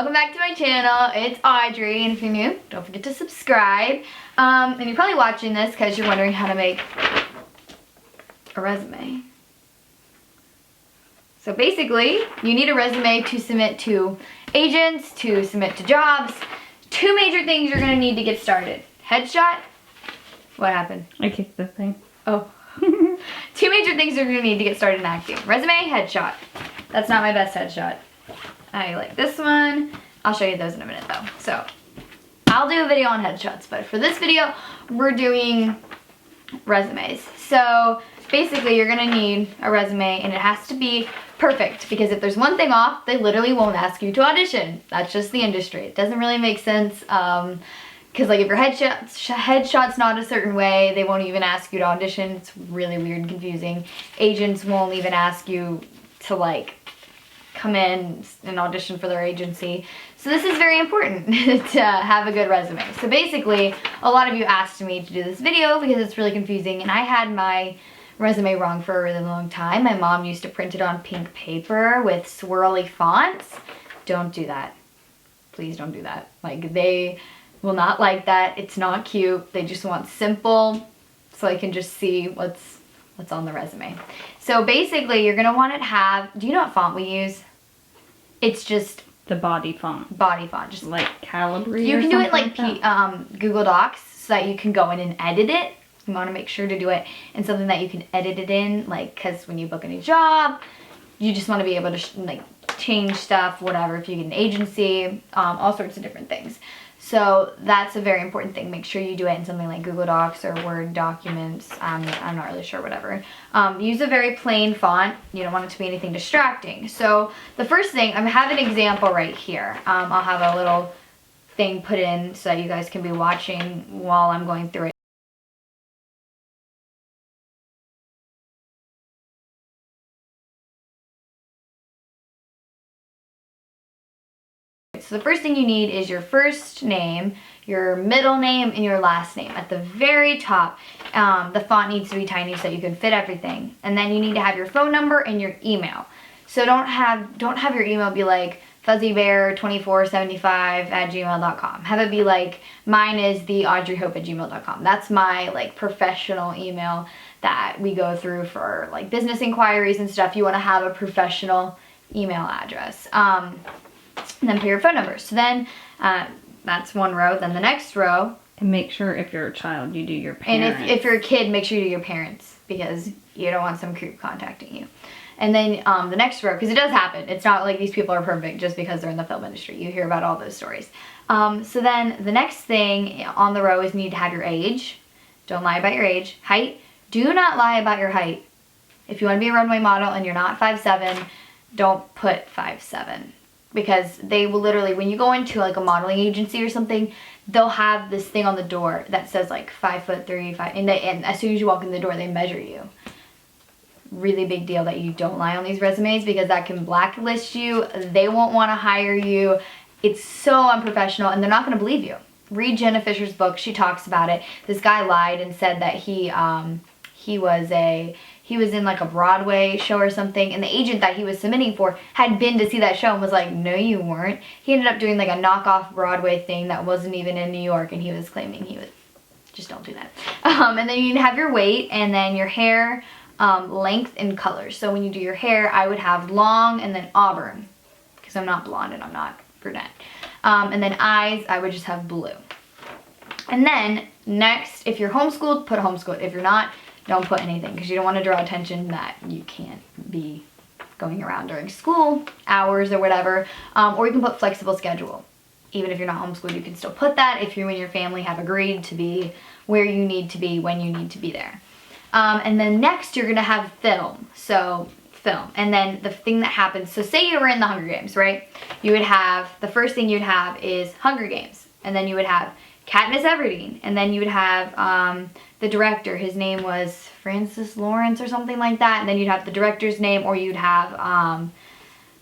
welcome back to my channel. It's Audrey, and if you're new, don't forget to subscribe. And you're probably watching this because you're wondering how to make a resume. So basically, you need a resume to submit to agents, to submit to jobs. Two major things you're gonna need to get started. Headshot. What happened? I kicked the thing. Oh. Two major things you're gonna need to get started in acting. Resume, headshot. That's not my best headshot. I like this one. I'll show you those in a minute though. So, I'll do a video on headshots, but for this video, we're doing resumes. So, basically you're gonna need a resume and it has to be perfect, because if there's one thing off, they literally won't ask you to audition. That's just the industry. It doesn't really make sense. Because like if your headshot's not a certain way, they won't even ask you to audition. It's really weird and confusing. Agents won't even ask you to like come in and audition for their agency. So this is very important to have a good resume. So basically, a lot of you asked me to do this video because it's really confusing, and I had my resume wrong for a really long time. My mom used to print it on pink paper with swirly fonts. Don't do that. Please don't do that. Like, they will not like that. It's not cute. They just want simple, so I can just see what's on the resume. So basically, you're gonna want to have, do you know what font we use? It's just the body font. Body font, just like Calibri. You or can do it like that. Google Docs, so that you can go in and edit it. You want to make sure to do it in something that you can edit it in, like, because when you book a new job, you just want to be able to like change stuff, whatever. If you get an agency, all sorts of different things. So that's a very important thing. Make sure you do it in something like Google Docs or Word documents. I'm not really sure, whatever. Use a very plain font. You don't want it to be anything distracting. So the first thing, I have an example right here. I'll have a little thing put in so that you guys can be watching while I'm going through it. So the first thing you need is your first name, your middle name, and your last name. At the very top, the font needs to be tiny so you can fit everything. And then you need to have your phone number and your email. So don't have your email be like fuzzybear2475@gmail.com. Have it be like, mine is the audreyhope@gmail.com. That's my like professional email that we go through for like business inquiries and stuff. You want to have a professional email address. And then put your phone number. So then that's one row. Then the next row. And make sure if you're a child, you do your parents. And if you're a kid, make sure you do your parents, because you don't want some creep contacting you. And then the next row, because it does happen. It's not like these people are perfect just because they're in the film industry. You hear about all those stories. So then the next thing on the row is you need to have your age. Don't lie about your age. Height. Do not lie about your height. If you want to be a runway model and you're not 5'7", don't put 5'7". Because they will literally, when you go into like a modeling agency or something, they'll have this thing on the door that says like 5'3", and as soon as you walk in the door, they measure you. Really big deal that you don't lie on these resumes, because that can blacklist you. They won't want to hire you. It's so unprofessional, and they're not going to believe you. Read Jenna Fisher's book. She talks about it. This guy lied and said that he was in like a Broadway show or something, and the agent that he was submitting for had been to see that show and was like, no you weren't. He ended up doing like a knockoff Broadway thing that wasn't even in New York, and he was claiming he was. Just don't do that. And then you need to have your weight, and then your hair length and color. So when you do your hair, I would have long and then auburn, because I'm not blonde and I'm not brunette. And then eyes, I would just have blue. And then next, if you're homeschooled, put homeschooled. If you're not, don't put anything, because you don't want to draw attention that you can't be going around during school hours or whatever. Or you can put flexible schedule. Even if you're not homeschooled, you can still put that if you and your family have agreed to be where you need to be when you need to be there. And then next you're going to have film. So film. And then the thing that happens, so say you were in the Hunger Games, right? You would have, the first thing you'd have is Hunger Games. And then you would have Katniss Everdeen. And then you would have the director, his name was Francis Lawrence or something like that. And then you'd have the director's name, or you'd have,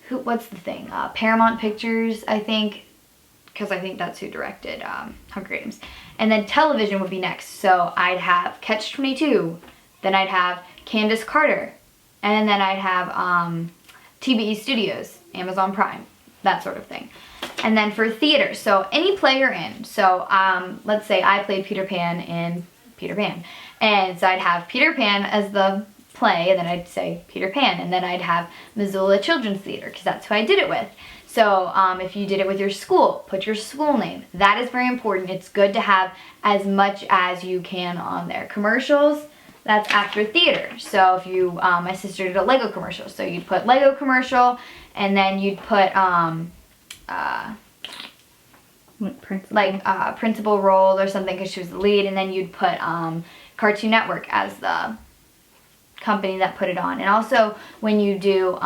what's the thing? Paramount Pictures, I think, because I think that's who directed Hunger Games. And then television would be next. So I'd have Catch-22. Then I'd have Candace Carter. And then I'd have TBE Studios, Amazon Prime. that sort of thing. And then for theater, so any play you're in. So let's say I played Peter Pan in Peter Pan. And so I'd have Peter Pan as the play, and then I'd say Peter Pan. And then I'd have Missoula Children's Theater, because that's who I did it with. So if you did it with your school, put your school name. That is very important. It's good to have as much as you can on there. Commercials, that's after theater. So if you, my sister did a Lego commercial. So you'd put Lego commercial, and then you'd put principal role or something, because she was the lead, and then you'd put Cartoon Network as the company that put it on. And also when you do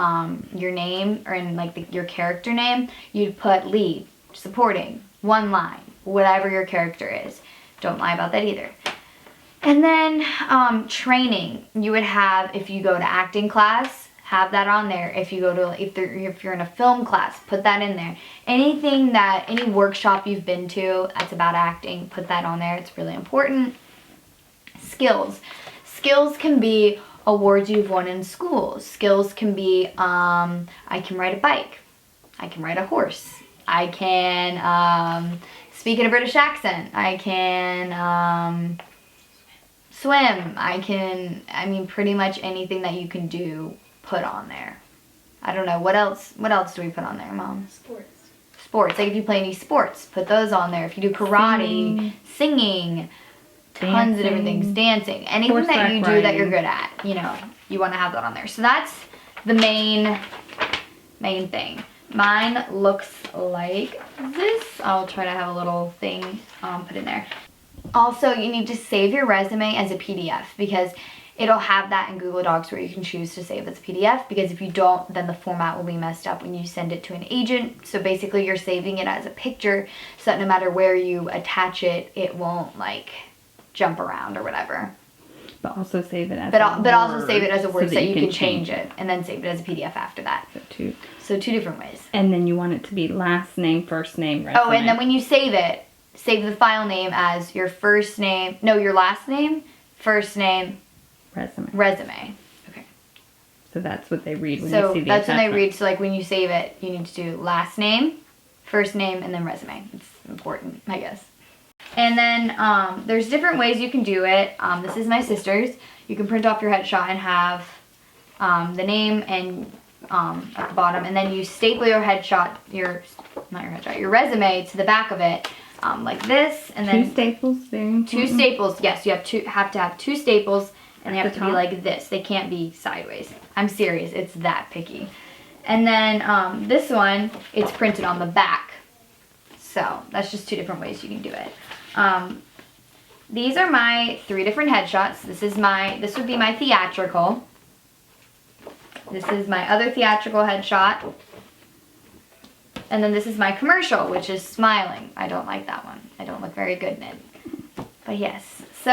your name, or in like your character name, you'd put lead, supporting, one line, whatever your character is. Don't lie about that either. And then training, you would have, if you go to acting class, have that on there. If you go to, if you're in a film class, put that in there. Anything that, any workshop you've been to that's about acting, put that on there. It's really important. Skills. Skills can be awards you've won in school. Skills can be, I can ride a bike. I can ride a horse. I can speak in a British accent. I can swim. I mean, pretty much anything that you can do, put on there. I don't know, what else do we put on there, Mom? Sports, like if you play any sports, put those on there. If you do karate, singing, tons of different things, dancing, anything that you do that you're good at, you know, you want to have that on there. So that's the main thing. Mine looks like this. I'll try to have a little thing put in there. Also, you need to save your resume as a PDF, because it'll have that in Google Docs where you can choose to save as a PDF, because if you don't, then the format will be messed up when you send it to an agent. So basically you're saving it as a picture, so that no matter where you attach it, it won't like jump around or whatever. But also save it as but also save it as a word, so that you can change it. it, and then save it as a PDF after that. So two different ways. And then you want it to be last name, first name, resume. Oh, and then when you save it, save the file name as your first name, no, your last name, first name, resume. Okay. So that's what they read when you see the attachment. So that's when they read. So like when you save it, you need to do last name, first name, and then resume. It's important, I guess. And then there's different ways you can do it. This is my sister's. You can print off your headshot and have the name and at the bottom, and then you staple your headshot, your resume to the back of it like this, and then two staples. Very important. Two staples. Yes, you have to have two staples, and they have to be like this. They can't be sideways. I'm serious. It's that picky. And then this one, it's printed on the back. So that's just two different ways you can do it. These are my 3 different headshots. This would be my theatrical. This is my other theatrical headshot. And then this is my commercial, which is smiling. I don't like that one. I don't look very good in it. But yes. So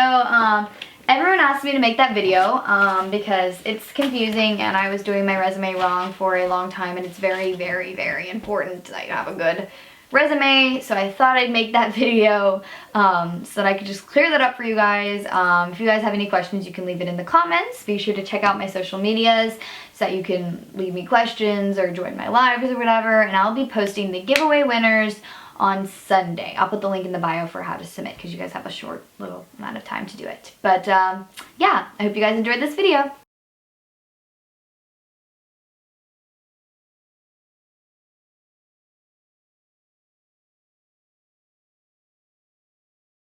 everyone asked me to make that video because it's confusing, and I was doing my resume wrong for a long time, and it's very, very, very important that you have a good resume. So I thought I'd make that video so that I could just clear that up for you guys. If you guys have any questions, you can leave it in the comments. Be sure to check out my social medias so that you can leave me questions or join my lives or whatever, and I'll be posting the giveaway winners on Sunday. I'll put the link in the bio for how to submit, because you guys have a short little amount of time to do it. But yeah, I hope you guys enjoyed this video.